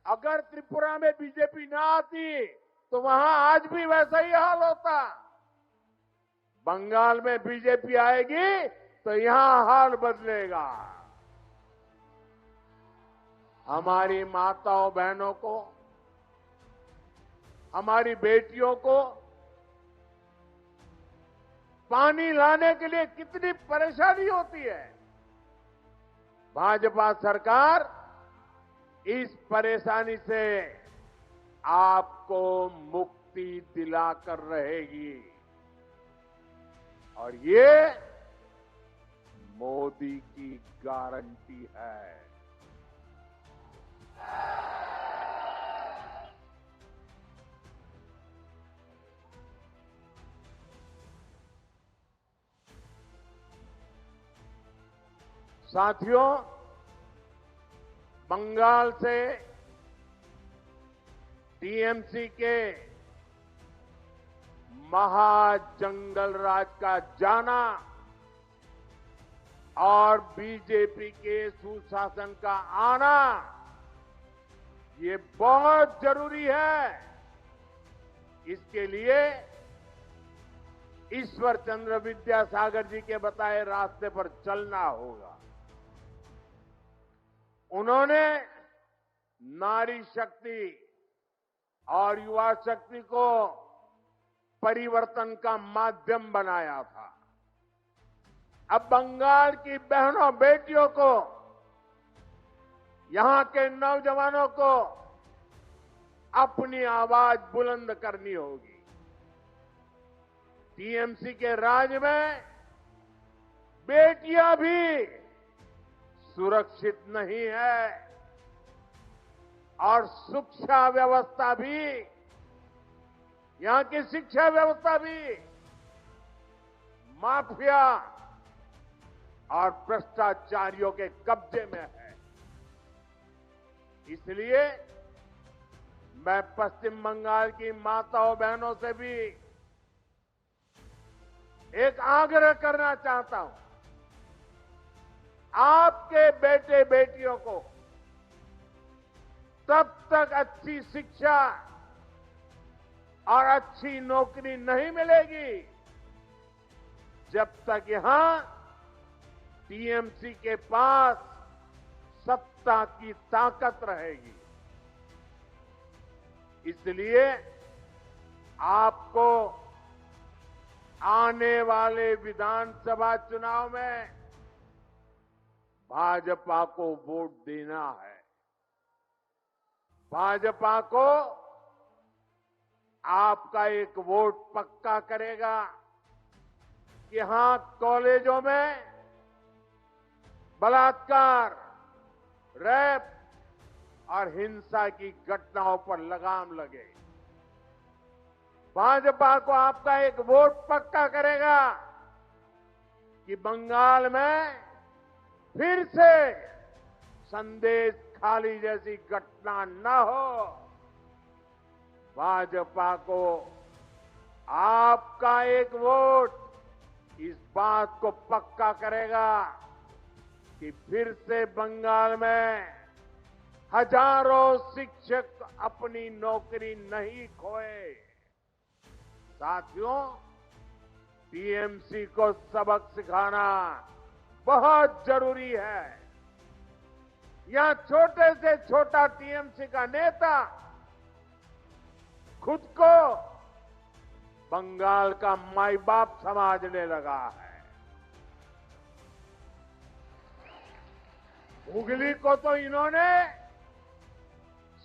अगर त्रिपुरा में बीजेपी ना आती तो वहां आज भी वैसा ही हाल होता। बंगाल में बीजेपी आएगी तो यहां हाल बदलेगा। हमारी माताओं बहनों को, हमारी बेटियों को पानी लाने के लिए कितनी परेशानी होती है। भाजपा सरकार इस परेशानी से आपको मुक्ति दिलाकर रहेगी और ये मोदी की गारंटी है। साथियों, बंगाल से टीएमसी के महाजंगल राज का जाना और बीजेपी के सुशासन का आना, ये बहुत जरूरी है। इसके लिए ईश्वर चंद्र विद्यासागर जी के बताए रास्ते पर चलना होगा। उन्होंने नारी शक्ति और युवा शक्ति को परिवर्तन का माध्यम बनाया था। अब बंगाल की बहनों बेटियों को, यहां के नौजवानों को अपनी आवाज बुलंद करनी होगी। टीएमसी के राज में बेटियां भी सुरक्षित नहीं है और शिक्षा व्यवस्था भी, यहां की शिक्षा व्यवस्था भी माफिया और भ्रष्टाचारियों के कब्जे में है। इसलिए मैं पश्चिम बंगाल की माताओं बहनों से भी एक आग्रह करना चाहता हूं। आपके बेटे बेटियों को तब तक अच्छी शिक्षा और अच्छी नौकरी नहीं मिलेगी जब तक यहां टीएमसी के पास सत्ता की ताकत रहेगी। इसलिए आपको आने वाले विधानसभा चुनाव में भाजपा को वोट देना है। भाजपा को आपका एक वोट पक्का करेगा कि हां, कॉलेजों में बलात्कार, रेप और हिंसा की घटनाओं पर लगाम लगे। भाजपा को आपका एक वोट पक्का करेगा कि बंगाल में फिर से संदेश खाली जैसी घटना न हो। भाजपा को आपका एक वोट इस बात को पक्का करेगा कि फिर से बंगाल में हजारों शिक्षक अपनी नौकरी नहीं खोए। साथियों, टीएमसी को सबक सिखाना बहुत जरूरी है। यहां छोटे से छोटा टीएमसी का नेता खुद को बंगाल का माई बाप समझने लगा है। हुगली को तो इन्होंने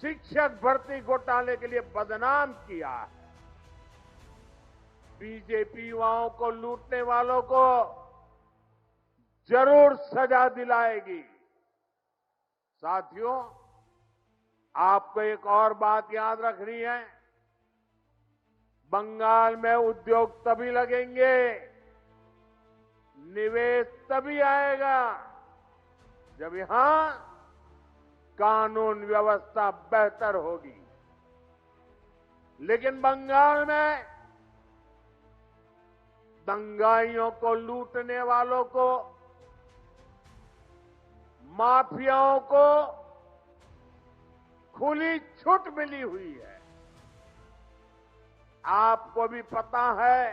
शिक्षक भर्ती घोटाले के लिए बदनाम किया है। बीजेपी युवाओं को लूटने वालों को जरूर सजा दिलाएगी। साथियों, आपको एक और बात याद रखनी है। बंगाल में उद्योग तभी लगेंगे, निवेश तभी आएगा जब यहां कानून व्यवस्था बेहतर होगी। लेकिन बंगाल में दंगाइयों को लूटने वालों को, माफियाओं को खुली छूट मिली हुई है। आपको भी पता है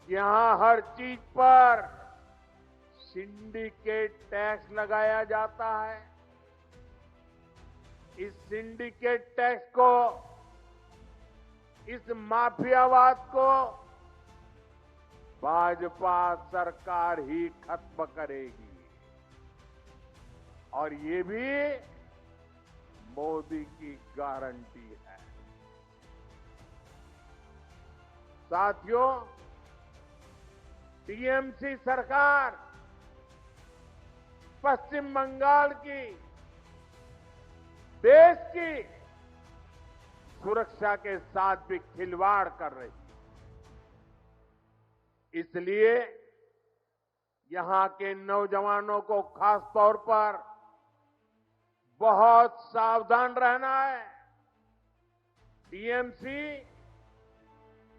कि यहां हर चीज पर सिंडिकेट टैक्स लगाया जाता है। इस सिंडिकेट टैक्स को, इस माफियावाद को भाजपा सरकार ही खत्म करेगी और ये भी मोदी की गारंटी है। साथियों, टीएमसी सरकार पश्चिम बंगाल की, देश की सुरक्षा के साथ भी खिलवाड़ कर रही है। इसलिए यहां के नौजवानों को खास तौर पर बहुत सावधान रहना है। टीएमसी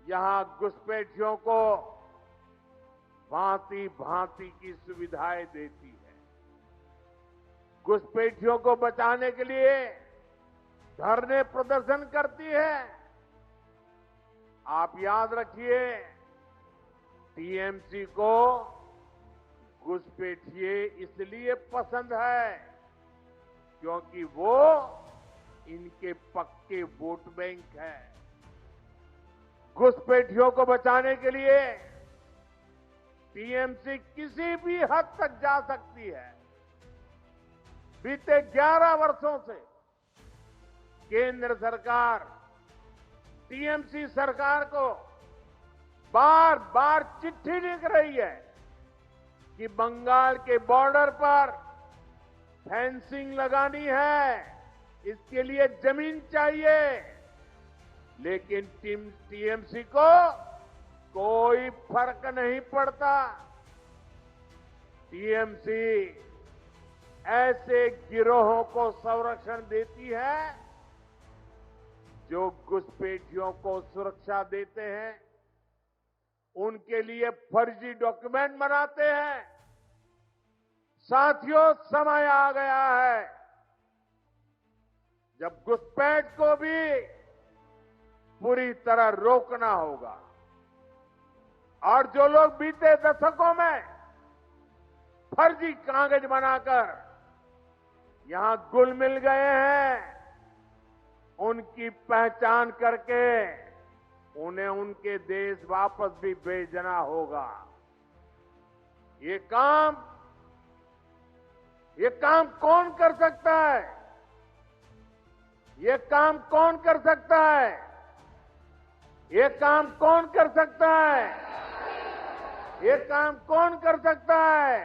यहां घुसपैठियों को भांति भांति की सुविधाएं देती है। घुसपैठियों को बचाने के लिए धरने प्रदर्शन करती है। आप याद रखिए, टीएमसी को घुसपैठिए इसलिए पसंद है क्योंकि वो इनके पक्के वोट बैंक है। घुसपैठियों को बचाने के लिए टीएमसी किसी भी हद तक जा सकती है। बीते 11 वर्षों से केंद्र सरकार टीएमसी सरकार को बार बार चिट्ठी लिख रही है कि बंगाल के बॉर्डर पर फेंसिंग लगानी है, इसके लिए जमीन चाहिए। लेकिन टीएमसी को कोई फर्क नहीं पड़ता। टीएमसी ऐसे गिरोहों को संरक्षण देती है जो घुसपैठियों को सुरक्षा देते हैं, उनके लिए फर्जी डॉक्यूमेंट बनाते हैं। साथियों, समय आ गया है जब घुसपैठ को भी पूरी तरह रोकना होगा। और जो लोग बीते दशकों में फर्जी कागज बनाकर यहां घुल मिल गए हैं, उनकी पहचान करके उन्हें उनके देश वापस भी भेजना होगा। ये काम कौन कर सकता है? ये काम कौन कर सकता है? ये काम कौन कर सकता है? ये काम कौन कर सकता है?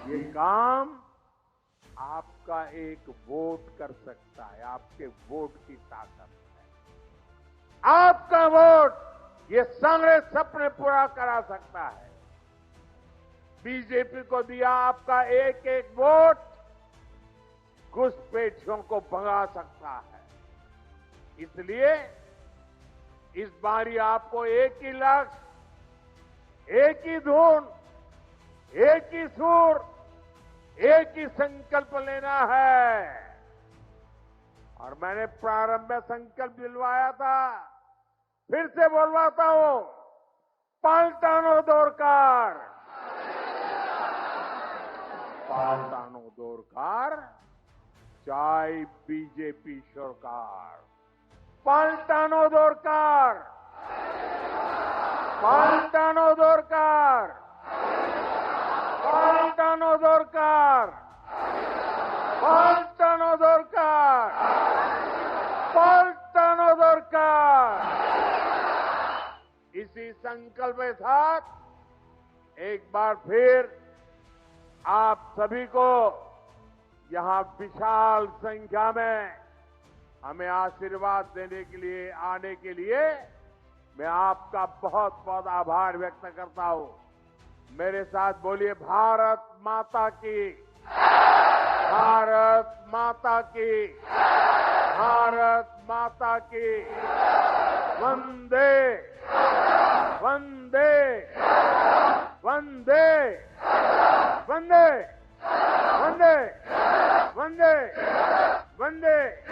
ये काम आपका एक वोट कर सकता है। आपके वोट की ताकत है। आपका वोट ये सारे सपने पूरा करा सकता है। बीजेपी को दिया आपका एक एक वोट घुसपैठियों को भगा सकता है। इसलिए इस बारी आपको एक ही लक्ष्य, एक ही धुन, एक ही सुर, एक ही संकल्प लेना है। और मैंने प्रारंभ में संकल्प दिलवाया था, फिर से बोलवाता हूं, पाल्टानो दरकार, पाल्टानो दरकार, चाहे बीजेपी सरकार। पाल्टानो दरकार, पाल्टानो दरकार, पाल्टानो दरकार, पाल्टानो दरकार, पाल्टानो दरकार। इसी संकल्प के साथ एक बार फिर आप सभी को यहां विशाल संख्या में हमें आशीर्वाद देने के लिए, आने के लिए मैं आपका बहुत बहुत आभार व्यक्त करता हूं। मेरे साथ बोलिए, भारत माता की, भारत माता की, भारत माता की। वंदे वंदे वंदे वंदे वंदे वंदे संदेश